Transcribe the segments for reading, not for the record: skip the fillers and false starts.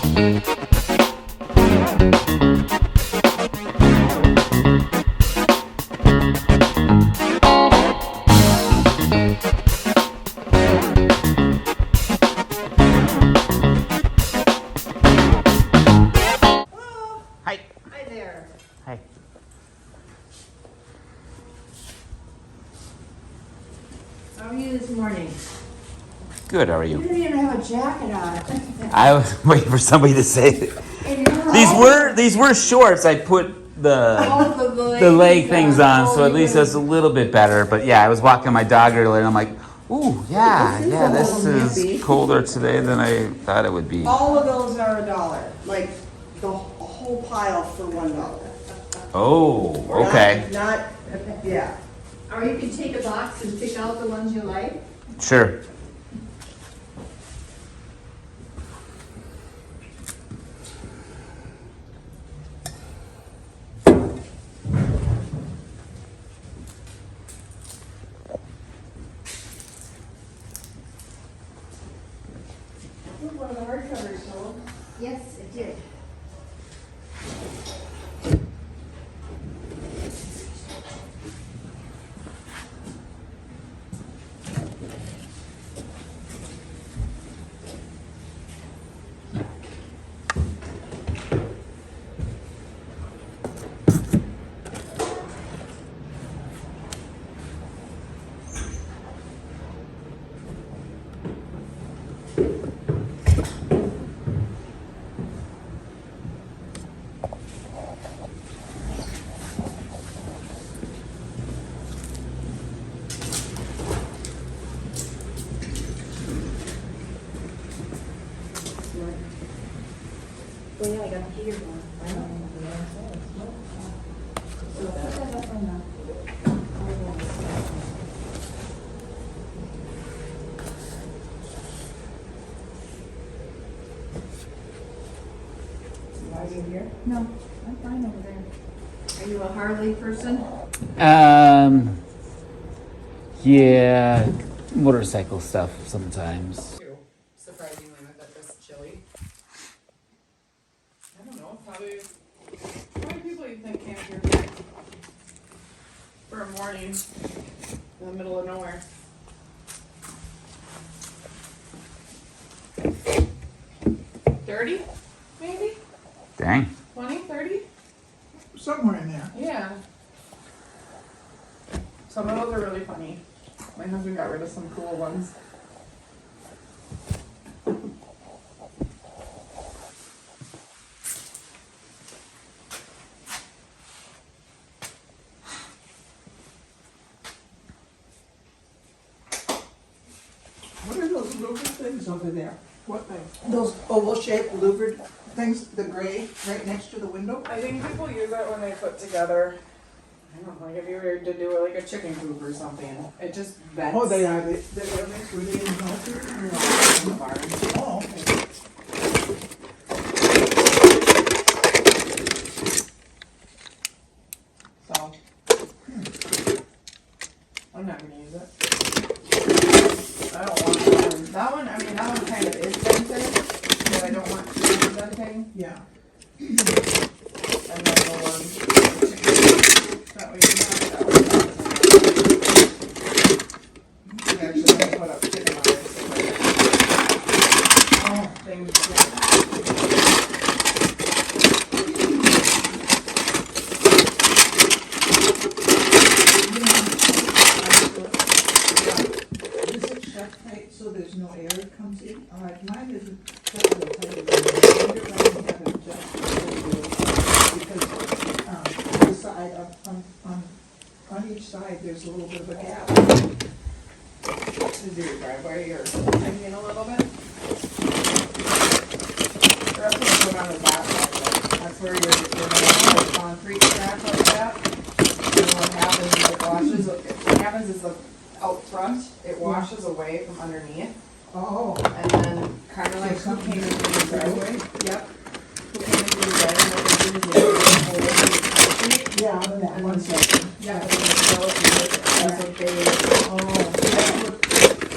Hi. Hi there. Hi. How are you this morning? Good, how are You you? didn't even have a jacket on. I was waiting for somebody to say it. These were shorts. I put the leg things on, so at least that's a little bit better. But yeah, I was walking my dog earlier and I'm like, ooh, yeah, this is colder today than I thought it would be. All of those are $1, like the whole pile for $1. Oh, okay. Not, yeah. Or you can take a box and pick out the ones you like. Sure. One of the hardcovers sold. Yes, it did. Well, yeah, I got the heater going. I know. So put that up on the. Are you here? No, I'm fine over there. Are you a Harley person? Yeah, motorcycle stuff sometimes. Surprisingly, with it this chilly. I don't know, probably. How many people you think camp here for a morning in the middle of nowhere? 30, maybe? Dang. 20, 30? Somewhere in there. Yeah. Some of those are really funny. My husband got rid of some cool ones. What are those louvered things over there? What thing? Those oval-shaped louvered things, the gray, right next to the window? I think people use it when they put together, I don't know, like if you were to do like a chicken coop or something. It just vents. Oh, they are, they're mixed with the inverter? in the barn. Oh, okay. So, I'm not gonna use it. I don't want that one. That one, I mean, that one kind of is vented, but I don't want to use venting. Yeah. And then the one, that way you have that one. I actually have to put up chicken wires so like, things Is it shut tight so there's no air that comes in? Mine isn't shut real tight. I wonder if I can have it just because, the side on each side, there's a little bit of a gap. to do your driveway or in a little bit. Or else you'll go down to that side. That's where you're gonna have a concrete crack like that. And what happens is it washes, what happens is the out front, it washes away from underneath. Oh, And then kinda like who came into the driveway, yep. Who came into the driveway, what they do is they dig a hole in the concrete. yeah, on that one section. Yeah, and then they fill it with it. That's what they, Oh, that's what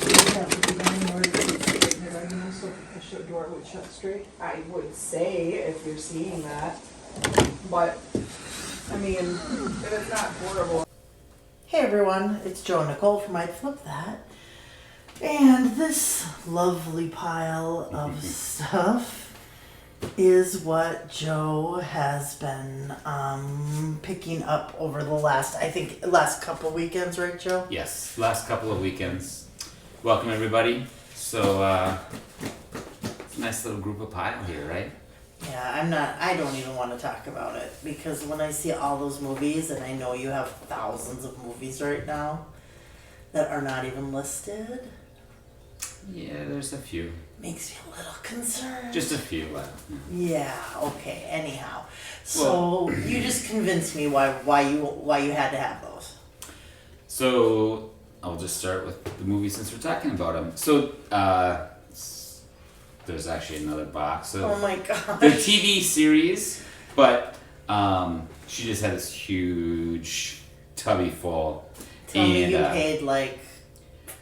we have to do in order to keep it there. I know, so I should door would shut straight. I would say if you're seeing that, but I mean, if it's not portable. Hey everyone, it's Nicole from I'd Flip That. And this lovely pile of stuff is what Joe has been picking up over the last couple of weekends, right Joe? Yes, last couple of weekends. Welcome everybody. So, it's a nice little group of pile here, right? Yeah, I don't even want to talk about it because when I see all those movies, and I know you have thousands of movies right now that are not even listed. Yeah, there's a few. Makes me a little concerned. Just a few. Yeah. Okay. Anyhow, so you just convinced me why you had to have those. So I'll just start with the movie since we're talking about them. So there's actually another box of Oh my god. the TV series, but she just had this huge tubby full. Tell me you paid like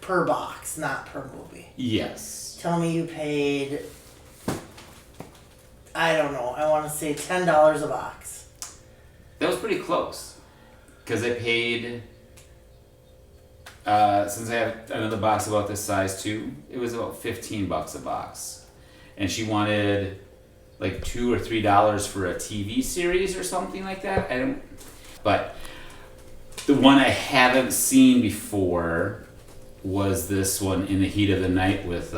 per box, not per movie. Yes. Tell me you paid. I don't know. I want to say $10 a box. That was pretty close, because I paid. Since I have another box about this size too, it was about $15 a box, and she wanted like $2 or $3 for a TV series or something like that. I don't. But the one I haven't seen before was this one, In the Heat of the Night, with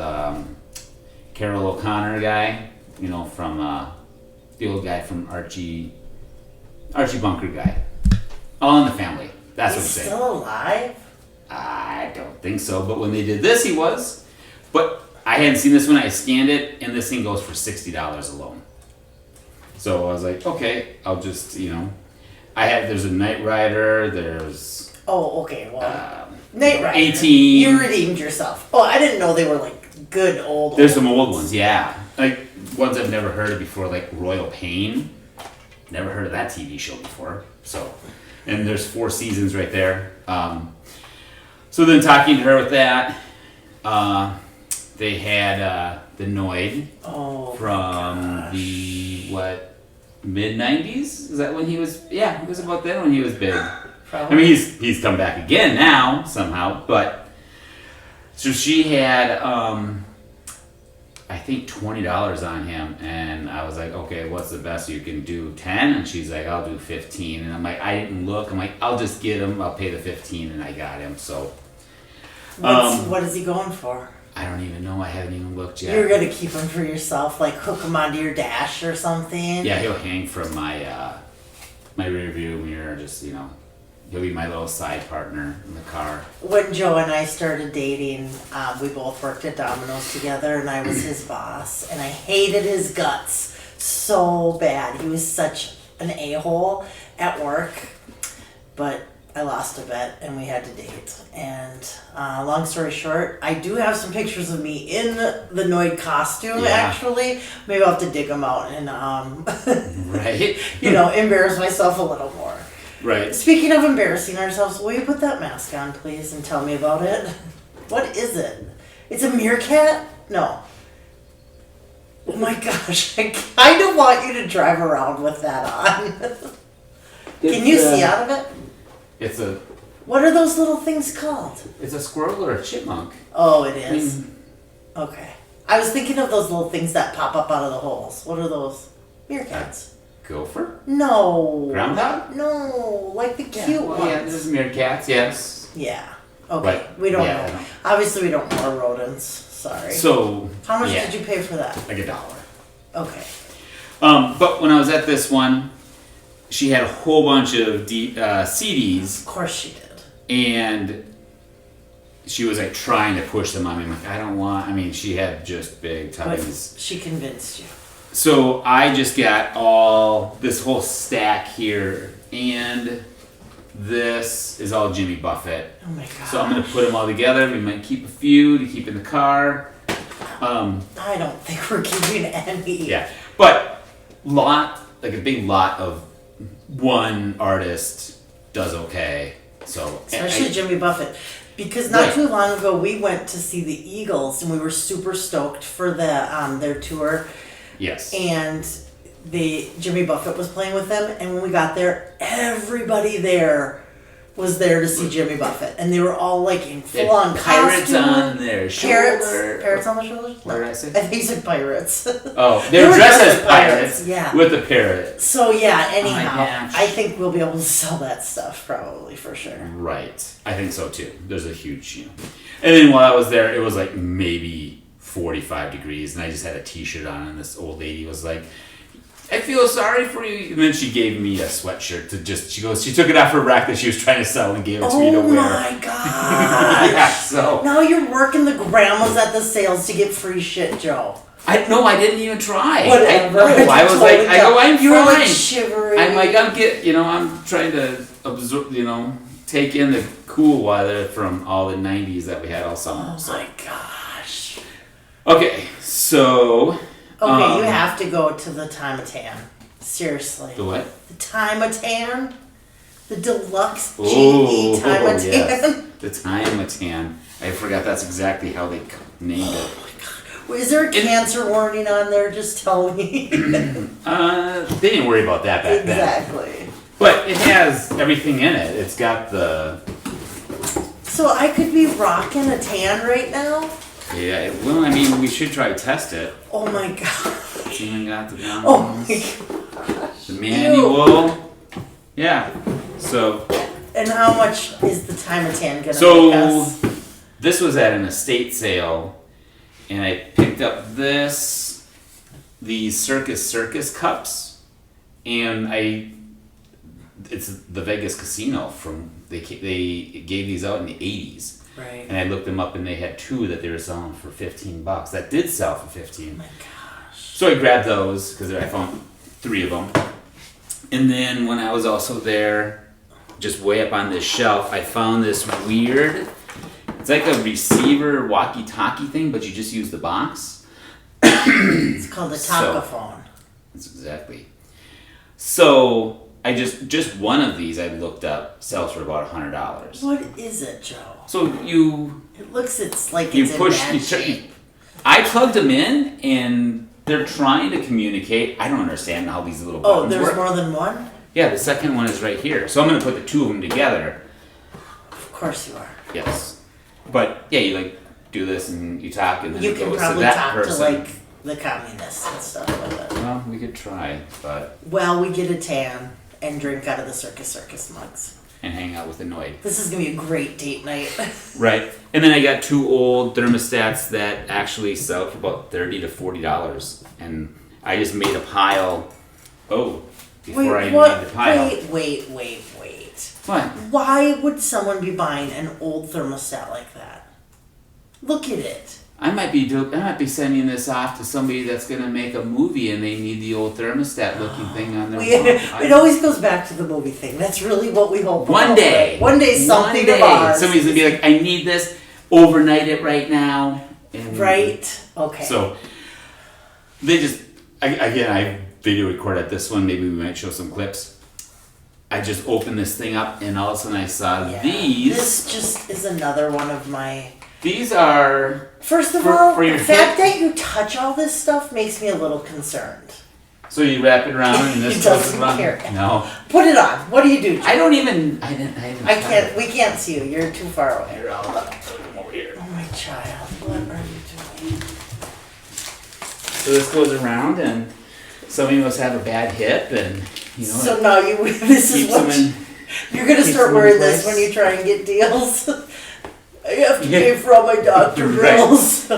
Carol O'Connor guy, you know, from the old guy from Archie Bunker guy. All in the Family. That's what I'm He's saying. still alive? I don't think so, but when they did this, he was. But I hadn't seen this one. I scanned it, and this thing goes for $60 alone. So I was like, okay, I'll just, there's a Knight Rider, there's Oh, okay. Well, Knight Rider. 18. You redeemed yourself. Oh, I didn't know they were like good old. There's some old ones, yeah. Like ones I've never heard of before, like Royal Pain. Never heard of that TV show before. So, and there's 4 seasons right there. So then talking to her with that, they had the Noid from the mid 90s? Is that when he was? Yeah, it was about then when he was big. Probably. I mean, he's come back again now somehow, but so she had I think $20 on him, and I was like, okay, what's the best you can do? 10? And she's like, I'll do 15. And I'm like, I didn't look. I'm like, I'll just get him. I'll pay the 15, and I got him. So what is he going for? I don't even know. I haven't even looked yet. You're gonna keep him for yourself, like hook him onto your dash or something. Yeah, he'll hang from my my rear view mirror. Just he'll be my little side partner in the car. When Joe and I started dating, we both worked at Domino's together, and I was his boss, and I hated his guts so bad. He was such an a-hole at work, but I lost a bet, and we had to date. And long story short, I do have some pictures of me in the Noid costume, actually. Maybe I'll have to dig them out and, right? embarrass myself a little more. Right. Speaking of embarrassing ourselves, will you put that mask on, please, and tell me about it? What is it? It's a meerkat? No. Oh my gosh, I kind of want you to drive around with that on. Can you see out of it? It's a. What are those little things called? It's a squirrel or a chipmunk. Oh, it is? Okay. I was thinking of those little things that pop up out of the holes. What are those? Meerkats. Gopher? No. Groundhog? No, like the cute ones. Yeah, there's meerkats, yes. Yeah. Okay, But, we don't yeah, know. Obviously, we don't want rodents. Sorry. So. How much did you pay for that? Like $1. Okay. But when I was at this one, she had a whole bunch of CDs. Of course she did. And she was like trying to push them on me. I'm like, I don't want. I mean, she had just big But tummies. she convinced you. So I just got this whole stack here, and this is all Jimmy Buffett. Oh my god. So I'm gonna put them all together. We might keep a few to keep in the car. I don't think we're keeping any. Yeah, but a big lot of one artist does okay. So Especially Jimmy Buffett. Because not Right. too long ago we went to see the Eagles and we were super stoked for the Eagles and we were super stoked for their tour. Yes. And Jimmy Buffett was playing with them, and when we got there, everybody there was there to see Jimmy Buffett, and they were all like in full on pirates costume. on their shoulder. Parrots on the shoulders. What did I say? I think you said pirates. Oh, they were dressed as pirates. Yeah. With the parrot. So yeah. my Anyhow, gosh. I think we'll be able to sell that stuff probably for sure. Right. I think so too. There's a huge, And then while I was there, it was like maybe 45 degrees, and I just had a t-shirt on, and this old lady was like, I feel sorry for you. And then she gave me a sweatshirt she took it off her rack that she was trying to sell and gave it to me to Oh wear. my gosh. Yeah, so. Now you're working the grandmas at the sales to get free shit, Joe. I didn't even try. Whatever. I was like, I'm you were like fine. shivering. I'm like, I'm trying to absorb, take in the cool weather from all the 90s that we had all summer. Oh my gosh. Okay, so. Okay, you have to go to the Time-a-Tan. Seriously. The what? The Time-a-Tan? The deluxe Oh, GE Time-a-Tan? yes. The Time-a-Tan. I forgot that's exactly how they named it. Is there a cancer warning on there? Just tell me. They didn't worry about that back then. Exactly. But it has everything in it. It's got the. So I could be rocking a tan right now? Yeah, we should try to test it. Oh my god. It's even got the buttons, Oh my gosh. the manual. Yeah. So. And how much is the Time-a-Tan gonna make us? This was at an estate sale, and I picked up these Circus cups, and it's the Vegas casino they gave these out in the 80s. Right. And I looked them up, and they had two that they were selling for $15. That did sell for $15. Oh my gosh. So I grabbed those because I found 3 of them. And then when I was also there, just way up on this shelf, I found this weird. It's like a receiver walkie-talkie thing, but you just use the box. It's called a tacophone. That's exactly. So I just one of these I looked up sells for about $100. What is it, Joe? So It looks it's like you it's push in bad shape. I plugged them in, and they're trying to communicate. I don't understand how these little buttons Oh, there's work. more than one? Yeah, the second one is right here. So I'm going to put the two of them together. Of course you are. Yes. But yeah, you do this and you talk, and then You it can goes probably to that talk person. to the communists and stuff with it. Well, we could try, but Well, we get a tan and drink out of the Circus mugs. and hang out with Annoyed. This is gonna be a great date night. Right. And then I got 2 old thermostats that actually sell for about $30 to $40, and I just made a pile. Oh, before I made the pile. Wait. What? Why would someone be buying an old thermostat like that? Look at it. I might be sending this off to somebody that's gonna make a movie, and they need the old thermostat looking thing on their wall. It always goes back to the movie thing. That's really what we hope. One for. day. One day something One day, of ours. somebody's gonna be like, I need this, overnight it right now. And Right? Okay. So they I video recorded this one, maybe we might show some clips. I just opened this thing up, and all of a sudden I saw Yeah. these. This just is another one of my. These are First of For- all, for your the fact hip? that you touch all this stuff makes me a little concerned. so you wrap it around and this He goes doesn't around. care. No, Put it on. What do you do? I don't even. I didn't. I can't. We can't see you. You're too far away. Here, I'll put them over here. Oh my child, what are you doing? So this goes around, and some of you must have a bad hip, and So now you. This is keeps them what in. you're gonna keeps start them in wearing this place. when you try and get deals. I have to Yeah. pay for all my doctor Right. bills.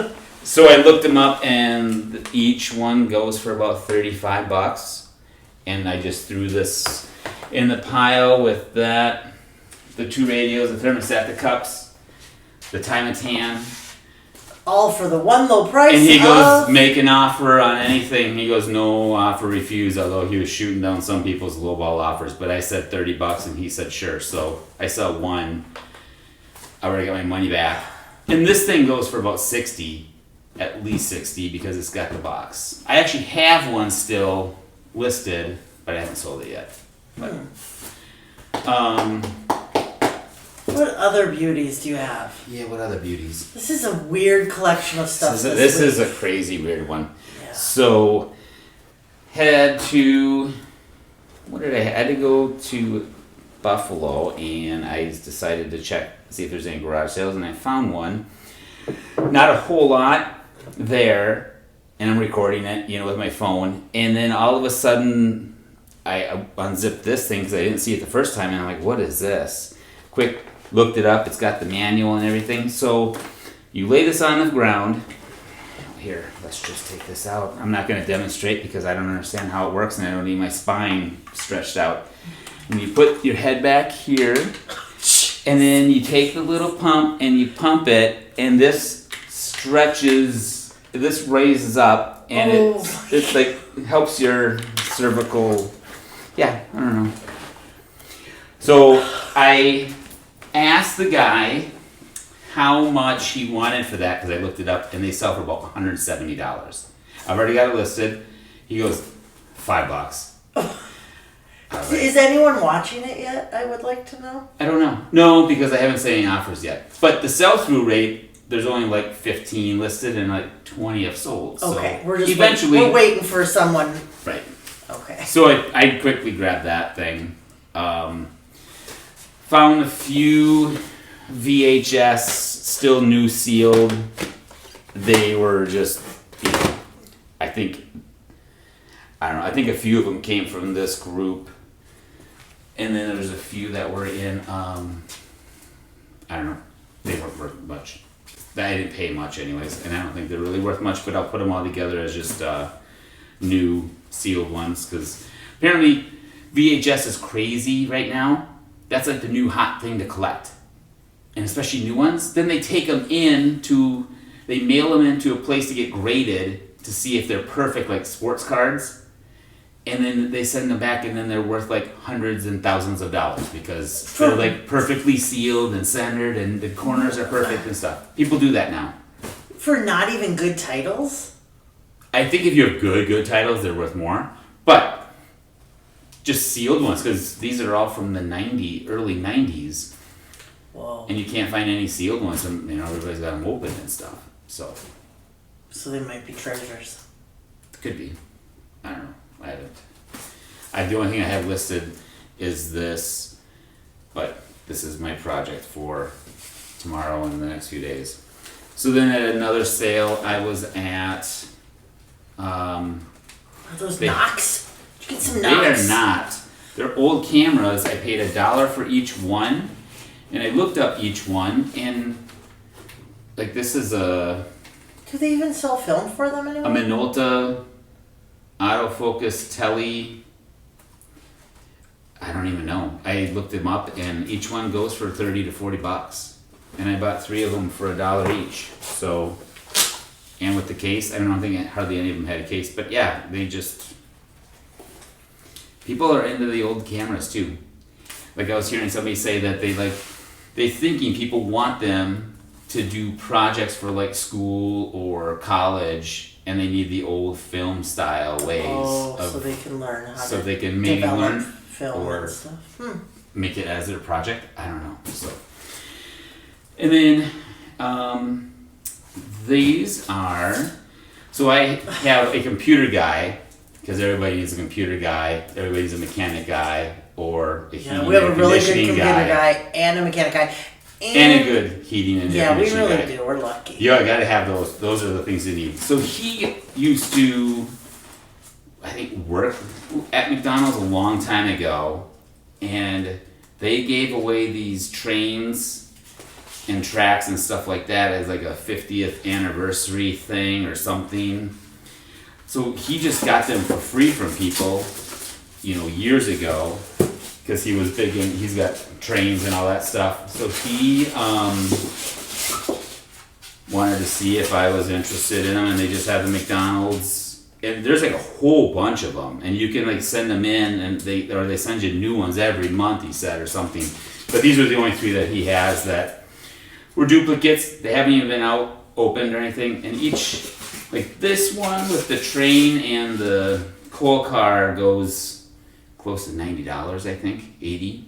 So I looked them up, and each one goes for about $35. And I just threw this in the pile with that, the 2 radios, the thermostat, the cups, the Time-a-Tan. All for the one low price. And he goes, of... make an offer on anything. He goes, no offer refused, although he was shooting down some people's lowball offers. But I said $30, and he said sure. So I sell one. I already got my money back. And this thing goes for about 60, at least 60, because it's got the box. I actually have one still listed, but I haven't sold it yet. But, What other beauties do you have? Yeah, what other beauties? This is a weird collection of stuff. This is a crazy weird one. Yeah. So, had to I had to go to Buffalo, and I decided to see if there's any garage sales, and I found one. Not a whole lot there, and I'm recording it, with my phone, and then all of a sudden I unzipped this thing because I didn't see it the first time, and I'm like, what is this? Quick, looked it up. It's got the manual and everything. So you lay this on the ground. Here, let's just take this out. I'm not going to demonstrate because I don't understand how it works, and I don't need my spine stretched out. And you put your head back here, and then you take the little pump and you pump it, and this stretches, this raises up, and it's like helps your cervical. Yeah, I don't know. So I asked the guy how much he wanted for that because I looked it up, and they sell for about $170. I've already got it listed. He goes, $5. Is anyone watching it yet? I would like to know. I don't know. No, because I haven't seen any offers yet. But the sell-through rate, there's only like 15 listed and like 20 have sold. Okay, so we're just eventually we're waiting for someone. Right. Okay. So I quickly grabbed that thing. Found a few VHS, still new sealed. They were just, I think a few of them came from this group. And then there's a few that were in, I don't know, they weren't worth much. I didn't pay much anyways, and I don't think they're really worth much, but I'll put them all together as just new sealed ones, because apparently VHS is crazy right now. That's like the new hot thing to collect. And especially new ones. Then they take them they mail them into a place to get graded to see if they're perfect, like sports cards. And then they send them back, and then they're worth like hundreds and thousands of dollars because they're like perfectly sealed and centered, and the corners are perfect and stuff. People do that now. For not even good titles? I think if you have good titles, they're worth more. But just sealed ones, because these are all from the early 90s. Whoa. And you can't find any sealed ones, and everybody's got them open and stuff. So they might be treasures. could be. I don't know. I haven't. The only thing I have listed is this, but this is my project for tomorrow and the next few days. So then at another sale I was at, Are those Knox? Did you get some they Knox? are not. They're old cameras. I paid $1 for each one, and I looked up each one, and like this is a Do they even sell film for them anymore? Minolta autofocus tele. I don't even know. I looked them up, and each one goes for $30 to $40, and I bought 3 of them for $1 each. So, and with the case, I don't think hardly any of them had a case, but yeah, people are into the old cameras too. Like I was hearing somebody say that they're thinking people want them to do projects for like school or college, and they need the old film style ways. So they can learn how so to they can maybe develop learn film or and stuff. make it as their project. I don't know. So, and then these are. So I have a computer guy, because everybody needs a computer guy. Everybody's a mechanic guy or a heating We have a and really good conditioning computer guy and a mechanic guy. and a good heating and air Yeah, we conditioning really guy. do. We're lucky. Yeah, I gotta have those. Those are the things you need. So he used to, I think, work at McDonald's a long time ago, and they gave away these trains and tracks and stuff like that as like a 50th anniversary thing or something. So he just got them for free from people, years ago, because he was big and he's got trains and all that stuff. So he wanted to see if I was interested in them, and they just have the McDonald's, and there's like a whole bunch of them, and you can like send them in, and they send you new ones every month, he said, or something. But these are the only 3 that he has that were duplicates. They haven't even been out opened or anything, and each, like this one with the train and the coal car, goes close to $90, I think, $80.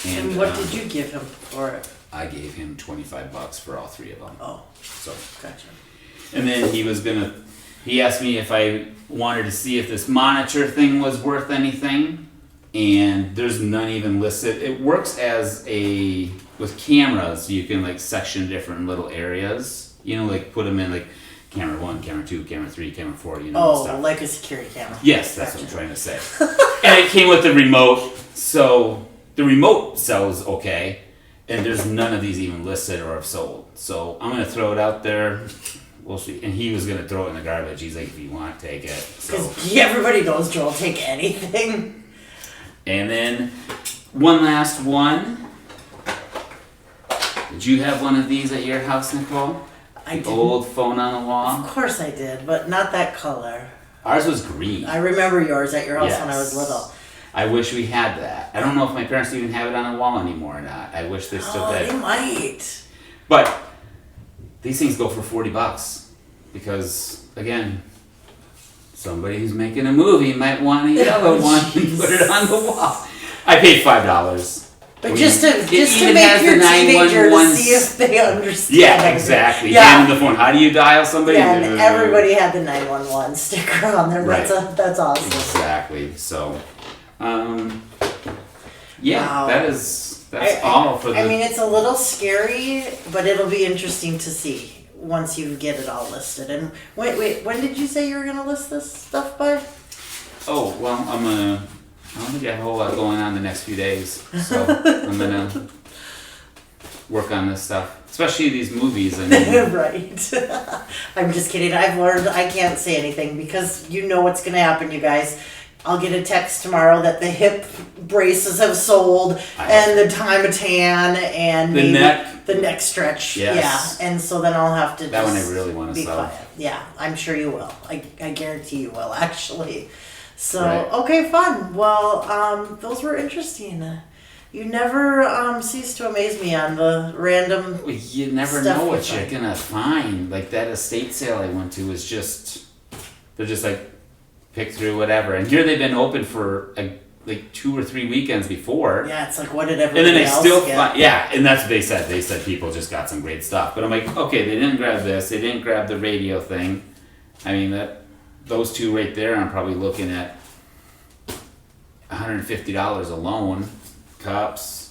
And what did you give him for it? I gave him $25 for all 3 of them. Oh, So, gotcha. and then he asked me if I wanted to see if this monitor thing was worth anything, and there's none even listed. It works with cameras, you can like section different little areas, like put them in like camera 1, camera 2, camera 3, camera 4, stuff. Like a security camera. Yes, that's what I'm trying to say. And it came with the remote, so the remote sells okay, and there's none of these even listed or have sold. So I'm gonna throw it out there. We'll see. And he was gonna throw it in the garbage. He's like, if you want, take it. So. Because everybody knows Joel will take anything. And then one last one. Did you have one of these at your house, Nicole? I did. Old phone on the wall? Of course I did, but not that color. Ours was green. I remember yours at your house when I was Yes. little. I wish we had that. I don't know if my parents even have it on the wall anymore or not. I wish they still did. They might. But these things go for $40 because, again, somebody who's making a movie might want a yellow one and put it on the wall. I paid $5. But We- just to it even make has your the teenager to 911 see if they understand. Yeah, exactly. Yeah. Hand them the phone. How do you dial somebody? Yeah, and everybody had the 911 sticker on there. Right. That's awesome. Exactly. So, yeah, Wow. that's all for the. I mean, it's a little scary, but it'll be interesting to see once you get it all listed. And wait, when did you say you were gonna list this stuff by? Oh well, I don't think I have a whole lot going on the next few days, so I'm gonna work on this stuff, especially these movies. I mean, Right. I'm just kidding. I've learned I can't say anything because you know what's gonna happen, you guys. I'll get a text tomorrow that the hip braces have sold and the Timatan and The maybe neck. the neck stretch. Yes. Yeah, and so then I'll have to That one I just really wanna be sell. quiet. Yeah, I'm sure you will. I guarantee you will actually. So Right. okay, fun. Well, those were interesting. You never cease to amaze me on the random. well, you never Stuff know you what you're find. gonna find. Like that estate sale I went to was they're just like pick through whatever, and here they've been open for like 2 or 3 weekends before. Yeah, it's like what did And everybody then they else still get? find, yeah, and that's what they said. They said people just got some great stuff. But I'm like, okay, they didn't grab this. They didn't grab the radio thing. I mean, those two right there, I'm probably looking at $150 alone. Cups,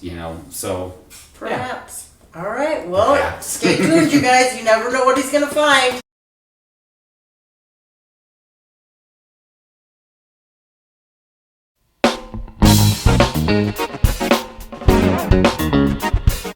so. Perhaps. All right. Well, Perhaps. stay tuned, you guys. You never know what he's gonna find.